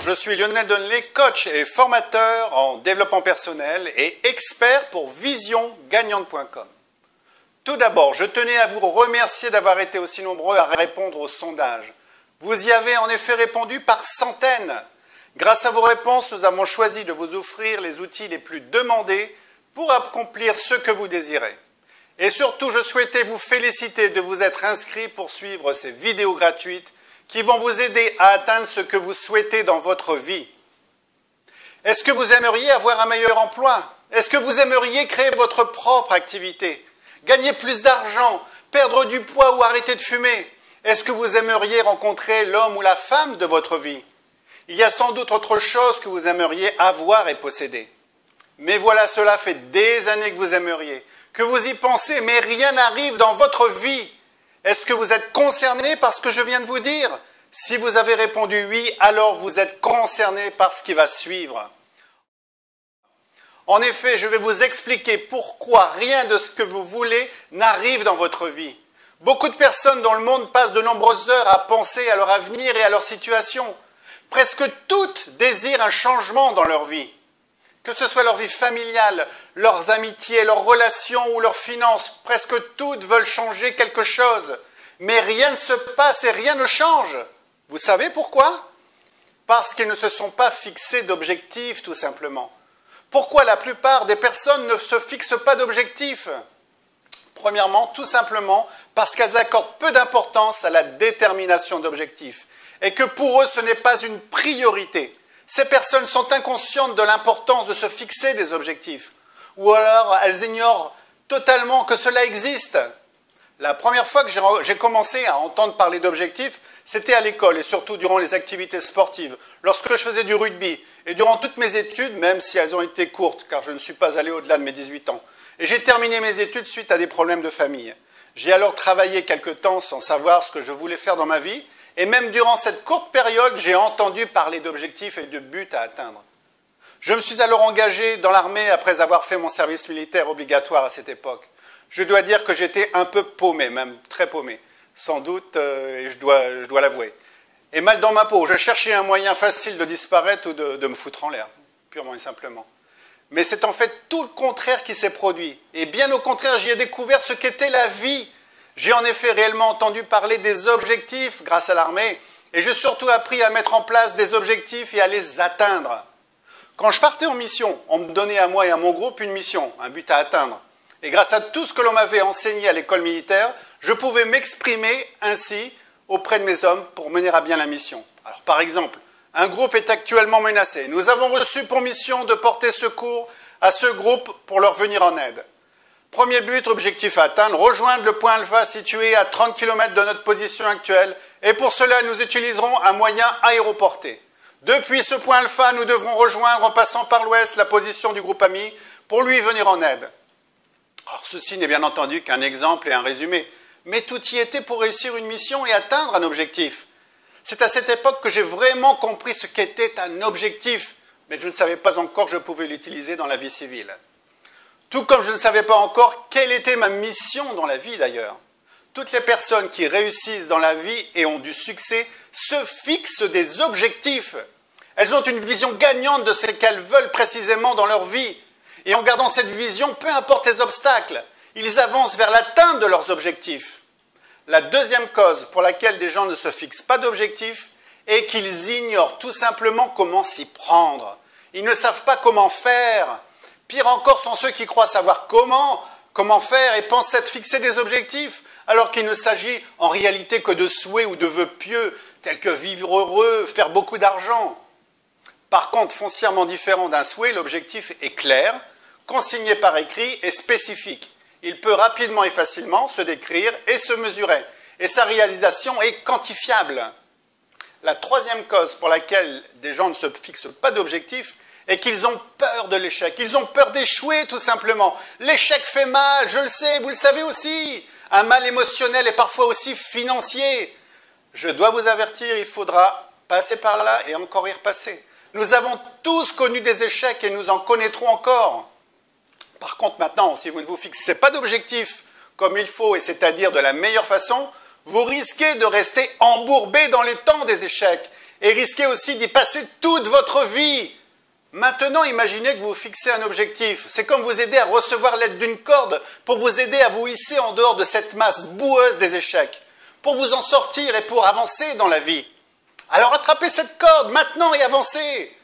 je suis Lionel Donnelly, coach et formateur en développement personnel et expert pour visiongagnante.com. Tout d'abord, je tenais à vous remercier d'avoir été aussi nombreux à répondre au sondage. Vous y avez en effet répondu par centaines. Grâce à vos réponses, nous avons choisi de vous offrir les outils les plus demandés pour accomplir ce que vous désirez. Et surtout, je souhaitais vous féliciter de vous être inscrits pour suivre ces vidéos gratuites qui vont vous aider à atteindre ce que vous souhaitez dans votre vie. Est-ce que vous aimeriez avoir un meilleur emploi? Est-ce que vous aimeriez créer votre propre activité? Gagner plus d'argent? Perdre du poids ou arrêter de fumer? Est-ce que vous aimeriez rencontrer l'homme ou la femme de votre vie? Il y a sans doute autre chose que vous aimeriez avoir et posséder. Mais voilà, cela fait des années que vous aimeriez, que vous y pensez, mais rien n'arrive dans votre vie. Est-ce que vous êtes concerné par ce que je viens de vous dire? Si vous avez répondu oui, alors vous êtes concerné par ce qui va suivre. En effet, je vais vous expliquer pourquoi rien de ce que vous voulez n'arrive dans votre vie. Beaucoup de personnes dans le monde passent de nombreuses heures à penser à leur avenir et à leur situation. Presque toutes désirent un changement dans leur vie. Que ce soit leur vie familiale, leurs amitiés, leurs relations ou leurs finances, presque toutes veulent changer quelque chose. Mais rien ne se passe et rien ne change. Vous savez pourquoi? Parce qu'ils ne se sont pas fixés d'objectifs, tout simplement. Pourquoi la plupart des personnes ne se fixent pas d'objectifs? Premièrement, tout simplement parce qu'elles accordent peu d'importance à la détermination d'objectifs et que pour eux, ce n'est pas une priorité. Ces personnes sont inconscientes de l'importance de se fixer des objectifs. Ou alors, elles ignorent totalement que cela existe. La première fois que j'ai commencé à entendre parler d'objectifs, c'était à l'école et surtout durant les activités sportives, lorsque je faisais du rugby. Et durant toutes mes études, même si elles ont été courtes, car je ne suis pas allé au-delà de mes 18 ans. Et j'ai terminé mes études suite à des problèmes de famille. J'ai alors travaillé quelque temps sans savoir ce que je voulais faire dans ma vie. Et même durant cette courte période, j'ai entendu parler d'objectifs et de buts à atteindre. Je me suis alors engagé dans l'armée après avoir fait mon service militaire obligatoire à cette époque. Je dois dire que j'étais un peu paumé, même très paumé, sans doute, et je dois l'avouer. Et mal dans ma peau, je cherchais un moyen facile de disparaître ou de me foutre en l'air, purement et simplement. Mais c'est en fait tout le contraire qui s'est produit. Et bien au contraire, j'y ai découvert ce qu'était la vie. J'ai en effet réellement entendu parler des objectifs grâce à l'armée et j'ai surtout appris à mettre en place des objectifs et à les atteindre. Quand je partais en mission, on me donnait à moi et à mon groupe une mission, un but à atteindre. Et grâce à tout ce que l'on m'avait enseigné à l'école militaire, je pouvais m'exprimer ainsi auprès de mes hommes pour mener à bien la mission. Alors par exemple, un groupe est actuellement menacé. Nous avons reçu pour mission de porter secours à ce groupe pour leur venir en aide. Premier but, objectif à atteindre, rejoindre le point alpha situé à 30 km de notre position actuelle et pour cela nous utiliserons un moyen aéroporté. Depuis ce point alpha, nous devrons rejoindre en passant par l'ouest la position du groupe ami pour lui venir en aide. Alors ceci n'est bien entendu qu'un exemple et un résumé, mais tout y était pour réussir une mission et atteindre un objectif. C'est à cette époque que j'ai vraiment compris ce qu'était un objectif, mais je ne savais pas encore que je pouvais l'utiliser dans la vie civile. Tout comme je ne savais pas encore quelle était ma mission dans la vie d'ailleurs. Toutes les personnes qui réussissent dans la vie et ont du succès se fixent des objectifs. Elles ont une vision gagnante de ce qu'elles veulent précisément dans leur vie. Et en gardant cette vision, peu importe les obstacles, ils avancent vers l'atteinte de leurs objectifs. La deuxième cause pour laquelle des gens ne se fixent pas d'objectifs est qu'ils ignorent tout simplement comment s'y prendre. Ils ne savent pas comment faire. Pire encore sont ceux qui croient savoir comment faire et pensent s'être fixés des objectifs, alors qu'il ne s'agit en réalité que de souhaits ou de vœux pieux, tels que vivre heureux, faire beaucoup d'argent. Par contre, foncièrement différent d'un souhait, l'objectif est clair, consigné par écrit et spécifique. Il peut rapidement et facilement se décrire et se mesurer, et sa réalisation est quantifiable. La troisième cause pour laquelle des gens ne se fixent pas d'objectif est qu'ils ont peur de l'échec. Ils ont peur d'échouer, tout simplement. L'échec fait mal, je le sais, vous le savez aussi. Un mal émotionnel et parfois aussi financier. Je dois vous avertir, il faudra passer par là et encore y repasser. Nous avons tous connu des échecs et nous en connaîtrons encore. Par contre, maintenant, si vous ne vous fixez pas d'objectif comme il faut, et c'est-à-dire de la meilleure façon, vous risquez de rester embourbé dans les temps des échecs et risquez aussi d'y passer toute votre vie. Maintenant, imaginez que vous vous fixez un objectif. C'est comme vous aider à recevoir l'aide d'une corde pour vous aider à vous hisser en dehors de cette masse boueuse des échecs, pour vous en sortir et pour avancer dans la vie. Alors attrapez cette corde maintenant et avancez.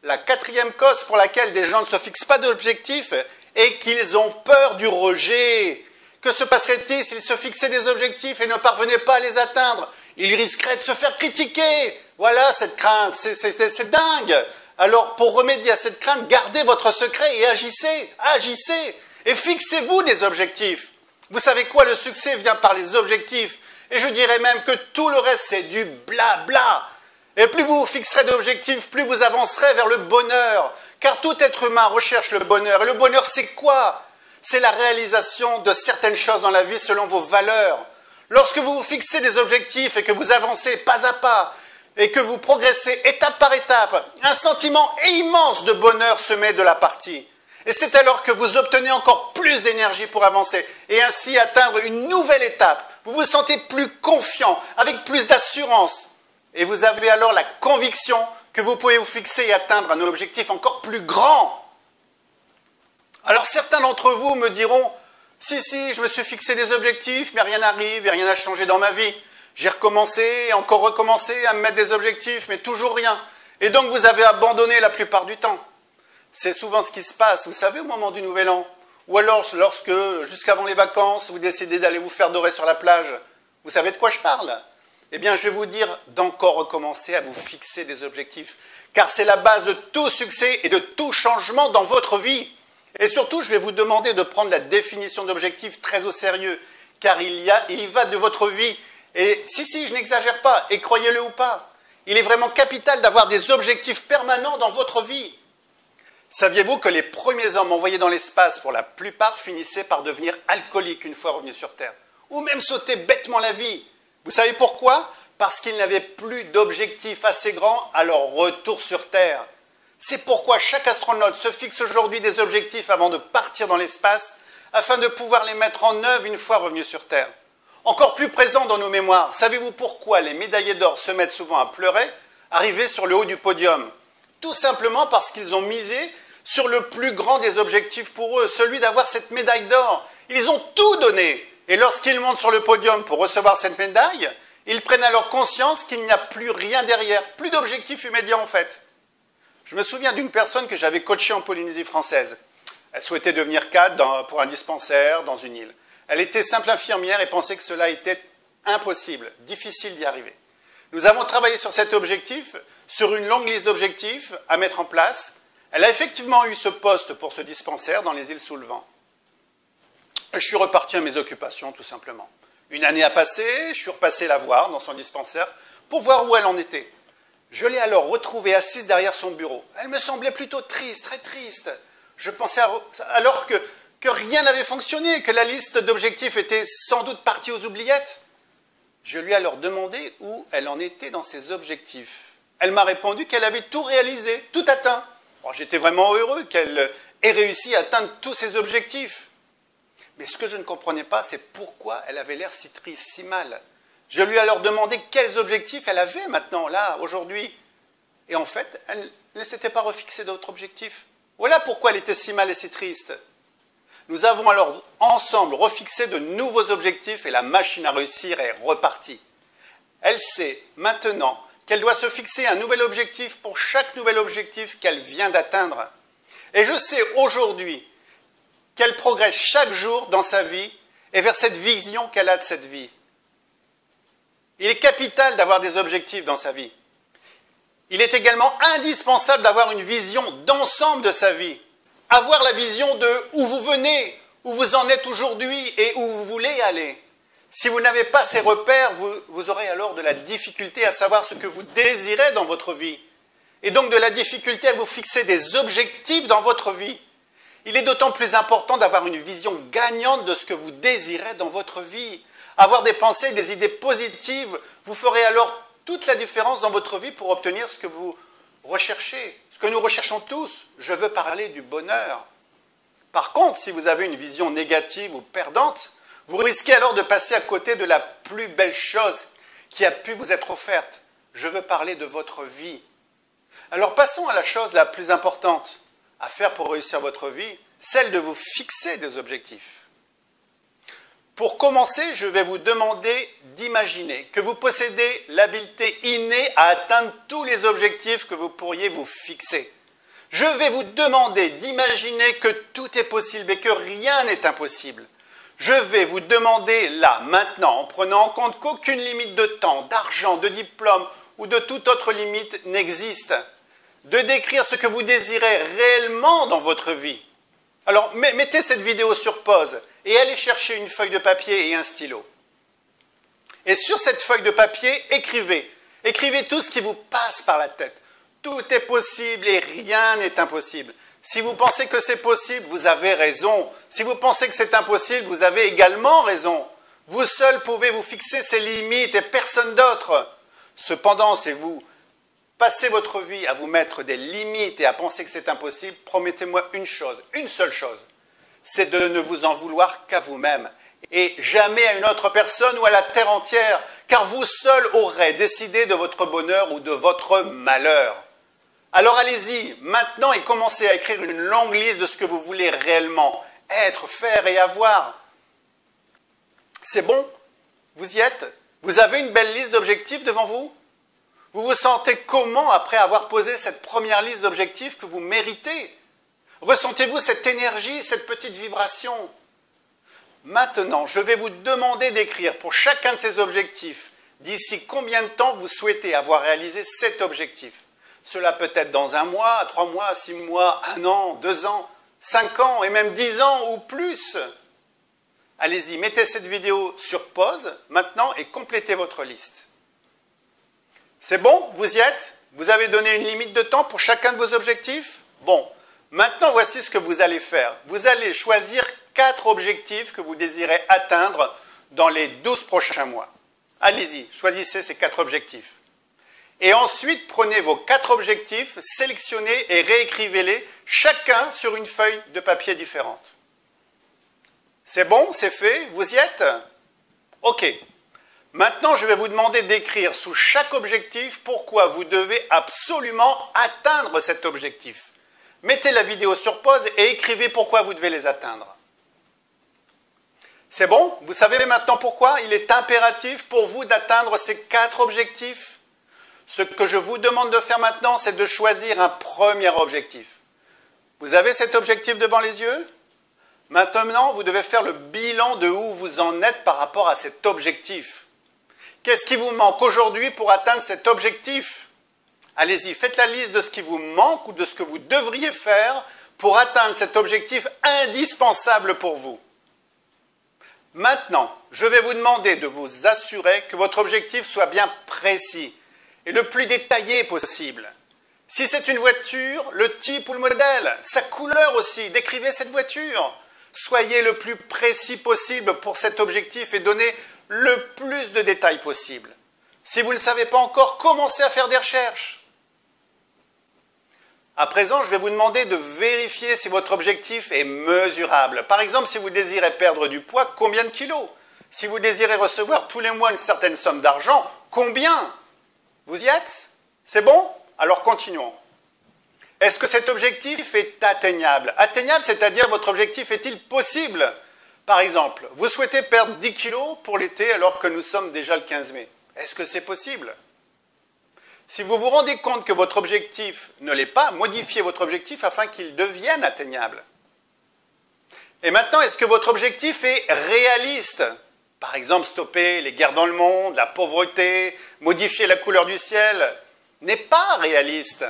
La quatrième cause pour laquelle des gens ne se fixent pas d'objectif est qu'ils ont peur du rejet. Que se passerait-il s'ils se fixaient des objectifs et ne parvenaient pas à les atteindre? Ils risqueraient de se faire critiquer. Voilà cette crainte, c'est dingue. Alors pour remédier à cette crainte, gardez votre secret et agissez. Et fixez-vous des objectifs. Vous savez quoi? Le succès vient par les objectifs. Et je dirais même que tout le reste, c'est du blabla. Et plus vous vous fixerez d'objectifs, plus vous avancerez vers le bonheur. Car tout être humain recherche le bonheur. Et le bonheur, c'est quoi? C'est la réalisation de certaines choses dans la vie selon vos valeurs. Lorsque vous vous fixez des objectifs et que vous avancez pas à pas, et que vous progressez étape par étape, un sentiment immense de bonheur se met de la partie. Et c'est alors que vous obtenez encore plus d'énergie pour avancer et ainsi atteindre une nouvelle étape. Vous vous sentez plus confiant, avec plus d'assurance. Et vous avez alors la conviction que vous pouvez vous fixer et atteindre un objectif encore plus grand. Alors certains d'entre vous me diront, si, je me suis fixé des objectifs, mais rien n'arrive et rien n'a changé dans ma vie. J'ai recommencé et encore recommencé à me mettre des objectifs, mais toujours rien. Et donc vous avez abandonné la plupart du temps. C'est souvent ce qui se passe, vous savez, au moment du Nouvel An. Ou alors lorsque, jusqu'avant les vacances, vous décidez d'aller vous faire dorer sur la plage. Vous savez de quoi je parle? Eh bien, je vais vous dire d'encore recommencer à vous fixer des objectifs. Car c'est la base de tout succès et de tout changement dans votre vie. Et surtout, je vais vous demander de prendre la définition d'objectif très au sérieux. Car il y va de votre vie. Et si, je n'exagère pas, et croyez-le ou pas, il est vraiment capital d'avoir des objectifs permanents dans votre vie. Saviez-vous que les premiers hommes envoyés dans l'espace, pour la plupart, finissaient par devenir alcooliques une fois revenus sur Terre? Ou même sauter bêtement la vie? Vous savez pourquoi? Parce qu'ils n'avaient plus d'objectifs assez grands à leur retour sur Terre. C'est pourquoi chaque astronaute se fixe aujourd'hui des objectifs avant de partir dans l'espace, afin de pouvoir les mettre en œuvre une fois revenus sur Terre. Encore plus présent dans nos mémoires, savez-vous pourquoi les médaillés d'or se mettent souvent à pleurer, arrivés sur le haut du podium? Tout simplement parce qu'ils ont misé sur le plus grand des objectifs pour eux, celui d'avoir cette médaille d'or. Ils ont tout donné. Et lorsqu'ils montent sur le podium pour recevoir cette médaille, ils prennent alors conscience qu'il n'y a plus rien derrière, plus d'objectif immédiat en fait. Je me souviens d'une personne que j'avais coachée en Polynésie française. Elle souhaitait devenir cadre pour un dispensaire dans une île. Elle était simple infirmière et pensait que cela était impossible, difficile d'y arriver. Nous avons travaillé sur cet objectif, sur une longue liste d'objectifs à mettre en place. Elle a effectivement eu ce poste pour ce dispensaire dans les îles sous le vent. Je suis reparti à mes occupations, tout simplement. Une année a passé, je suis repassé la voir dans son dispensaire pour voir où elle en était. Je l'ai alors retrouvée assise derrière son bureau. Elle me semblait plutôt triste, très triste. Je pensais alors que rien n'avait fonctionné, que la liste d'objectifs était sans doute partie aux oubliettes. Je lui ai alors demandé où elle en était dans ses objectifs. Elle m'a répondu qu'elle avait tout réalisé, tout atteint. Bon, j'étais vraiment heureux qu'elle ait réussi à atteindre tous ses objectifs. Mais ce que je ne comprenais pas, c'est pourquoi elle avait l'air si triste, si mal. Je lui ai alors demandé quels objectifs elle avait maintenant, là, aujourd'hui. Et en fait, elle ne s'était pas refixé d'autres objectifs. Voilà pourquoi elle était si mal et si triste. Nous avons alors ensemble refixé de nouveaux objectifs et la machine à réussir est repartie. Elle sait maintenant qu'elle doit se fixer un nouvel objectif pour chaque nouvel objectif qu'elle vient d'atteindre. Et je sais aujourd'hui qu'elle progresse chaque jour dans sa vie et vers cette vision qu'elle a de cette vie. Il est capital d'avoir des objectifs dans sa vie. Il est également indispensable d'avoir une vision d'ensemble de sa vie. Avoir la vision de où vous venez, où vous en êtes aujourd'hui et où vous voulez aller. Si vous n'avez pas ces repères, vous aurez alors de la difficulté à savoir ce que vous désirez dans votre vie. Et donc de la difficulté à vous fixer des objectifs dans votre vie. Il est d'autant plus important d'avoir une vision gagnante de ce que vous désirez dans votre vie. Avoir des pensées, des idées positives, vous ferez alors toute la différence dans votre vie pour obtenir ce que vous recherchez, ce que nous recherchons tous. Je veux parler du bonheur. Par contre, si vous avez une vision négative ou perdante, vous risquez alors de passer à côté de la plus belle chose qui a pu vous être offerte. je veux parler de votre vie. Alors passons à la chose la plus importante à faire pour réussir votre vie, celle de vous fixer des objectifs. Pour commencer, je vais vous demander d'imaginer que vous possédez l'habileté innée à atteindre tous les objectifs que vous pourriez vous fixer. Je vais vous demander d'imaginer que tout est possible et que rien n'est impossible. Je vais vous demander là, maintenant, en prenant en compte qu'aucune limite de temps, d'argent, de diplôme ou de toute autre limite n'existe, de décrire ce que vous désirez réellement dans votre vie. Alors, mettez cette vidéo sur pause et allez chercher une feuille de papier et un stylo. Et sur cette feuille de papier, écrivez. Écrivez tout ce qui vous passe par la tête. Tout est possible et rien n'est impossible. Si vous pensez que c'est possible, vous avez raison. Si vous pensez que c'est impossible, vous avez également raison. Vous seul pouvez vous fixer ces limites et personne d'autre. Cependant, si vous passez votre vie à vous mettre des limites et à penser que c'est impossible, promettez-moi une chose, une seule chose, c'est de ne vous en vouloir qu'à vous-même et jamais à une autre personne ou à la terre entière, car vous seul aurez décidé de votre bonheur ou de votre malheur. Alors allez-y, maintenant, et commencez à écrire une longue liste de ce que vous voulez réellement être, faire et avoir. C'est bon? Vous y êtes? Vous avez une belle liste d'objectifs devant vous? Vous vous sentez comment après avoir posé cette première liste d'objectifs que vous méritez? Ressentez-vous cette énergie, cette petite vibration? Maintenant, je vais vous demander d'écrire pour chacun de ces objectifs d'ici combien de temps vous souhaitez avoir réalisé cet objectif. Cela peut être dans 1 mois, 3 mois, 6 mois, 1 an, 2 ans, 5 ans et même 10 ans ou plus. Allez-y, mettez cette vidéo sur pause maintenant et complétez votre liste. C'est bon? Vous y êtes? Vous avez donné une limite de temps pour chacun de vos objectifs? Bon, maintenant voici ce que vous allez faire. Vous allez choisir 4 objectifs que vous désirez atteindre dans les 12 prochains mois. Allez-y, choisissez ces 4 objectifs. Et ensuite, prenez vos 4 objectifs, sélectionnez et réécrivez-les, chacun sur une feuille de papier différente. C'est bon? C'est fait? Vous y êtes? Ok. Maintenant, je vais vous demander d'écrire sous chaque objectif pourquoi vous devez absolument atteindre cet objectif. Mettez la vidéo sur pause et écrivez pourquoi vous devez les atteindre. C'est bon? Vous savez maintenant pourquoi il est impératif pour vous d'atteindre ces 4 objectifs? Ce que je vous demande de faire maintenant, c'est de choisir un premier objectif. Vous avez cet objectif devant les yeux? Maintenant, vous devez faire le bilan de où vous en êtes par rapport à cet objectif. Qu'est-ce qui vous manque aujourd'hui pour atteindre cet objectif? Allez-y, faites la liste de ce qui vous manque ou de ce que vous devriez faire pour atteindre cet objectif indispensable pour vous. Maintenant, je vais vous demander de vous assurer que votre objectif soit bien précis et le plus détaillé possible. Si c'est une voiture, le type ou le modèle, sa couleur aussi, décrivez cette voiture. Soyez le plus précis possible pour cet objectif et donnez le plus de détails possible. Si vous ne le savez pas encore, commencez à faire des recherches. À présent, je vais vous demander de vérifier si votre objectif est mesurable. Par exemple, si vous désirez perdre du poids, combien de kilos? Si vous désirez recevoir tous les mois une certaine somme d'argent, combien? Vous y êtes? C'est bon? Alors continuons. Est-ce que cet objectif est atteignable? Atteignable, c'est-à-dire votre objectif est-il possible? Par exemple, vous souhaitez perdre 10 kilos pour l'été alors que nous sommes déjà le 15 mai. Est-ce que c'est possible? Si vous vous rendez compte que votre objectif ne l'est pas, modifiez votre objectif afin qu'il devienne atteignable. Et maintenant, est-ce que votre objectif est réaliste? Par exemple, stopper les guerres dans le monde, la pauvreté, modifier la couleur du ciel, n'est pas réaliste.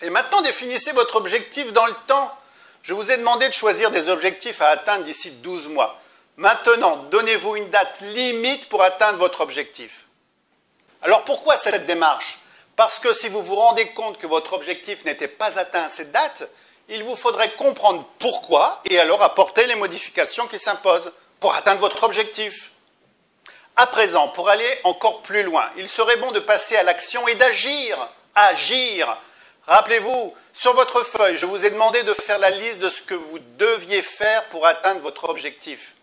Et maintenant, définissez votre objectif dans le temps. Je vous ai demandé de choisir des objectifs à atteindre d'ici 12 mois. Maintenant, donnez-vous une date limite pour atteindre votre objectif. Alors pourquoi cette démarche? Parce que si vous vous rendez compte que votre objectif n'était pas atteint à cette date, il vous faudrait comprendre pourquoi et alors apporter les modifications qui s'imposent pour atteindre votre objectif. À présent, pour aller encore plus loin, il serait bon de passer à l'action et d'agir. Agir. Rappelez-vous, sur votre feuille, je vous ai demandé de faire la liste de ce que vous deviez faire pour atteindre votre objectif.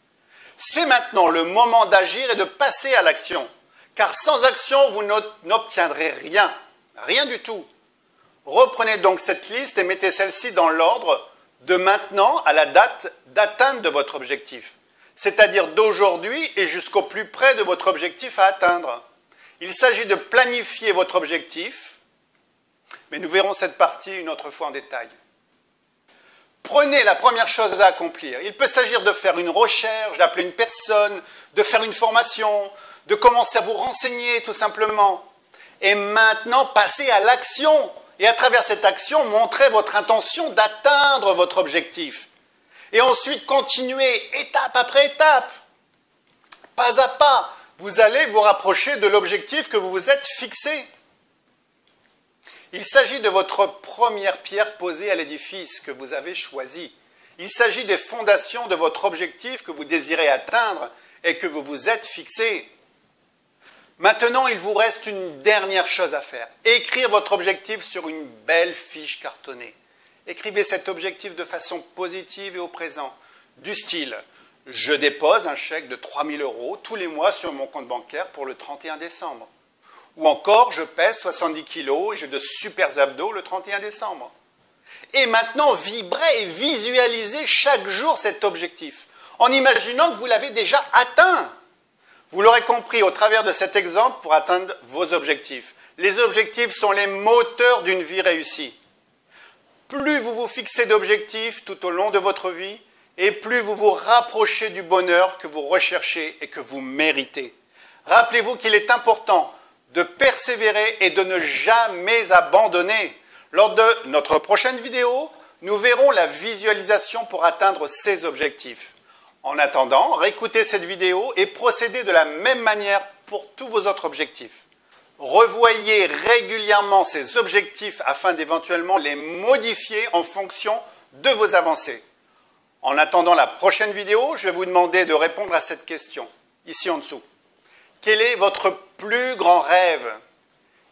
C'est maintenant le moment d'agir et de passer à l'action. car sans action, vous n'obtiendrez rien, rien du tout. Reprenez donc cette liste et mettez celle-ci dans l'ordre de maintenant à la date d'atteinte de votre objectif, c'est-à-dire d'aujourd'hui et jusqu'au plus près de votre objectif à atteindre. Il s'agit de planifier votre objectif, mais nous verrons cette partie une autre fois en détail. Prenez la première chose à accomplir. Il peut s'agir de faire une recherche, d'appeler une personne, de faire une formation, de commencer à vous renseigner tout simplement. Et maintenant, passez à l'action. Et à travers cette action, montrez votre intention d'atteindre votre objectif. Et ensuite, continuez étape après étape. Pas à pas, vous allez vous rapprocher de l'objectif que vous vous êtes fixé. Il s'agit de votre première pierre posée à l'édifice que vous avez choisi. Il s'agit des fondations de votre objectif que vous désirez atteindre et que vous vous êtes fixé. Maintenant, il vous reste une dernière chose à faire. Écrire votre objectif sur une belle fiche cartonnée. Écrivez cet objectif de façon positive et au présent, du style « Je dépose un chèque de 3 000 € tous les mois sur mon compte bancaire pour le 31 décembre ». Ou encore « Je pèse 70 kilos et j'ai de super abdos le 31 décembre ». Et maintenant, vibrez et visualisez chaque jour cet objectif, en imaginant que vous l'avez déjà atteint. Vous l'aurez compris au travers de cet exemple pour atteindre vos objectifs. Les objectifs sont les moteurs d'une vie réussie. Plus vous vous fixez d'objectifs tout au long de votre vie, et plus vous vous rapprochez du bonheur que vous recherchez et que vous méritez. Rappelez-vous qu'il est important de persévérer et de ne jamais abandonner. Lors de notre prochaine vidéo, nous verrons la visualisation pour atteindre ces objectifs. En attendant, réécoutez cette vidéo et procédez de la même manière pour tous vos autres objectifs. Revoyez régulièrement ces objectifs afin d'éventuellement les modifier en fonction de vos avancées. En attendant la prochaine vidéo, je vais vous demander de répondre à cette question, ici en dessous. Quel est votre plus grand rêve?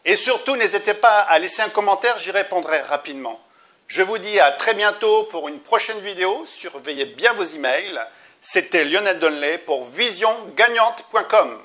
Et surtout, n'hésitez pas à laisser un commentaire, j'y répondrai rapidement. Je vous dis à très bientôt pour une prochaine vidéo. Surveillez bien vos emails. C'était Lionel Donnelly pour visiongagnante.com.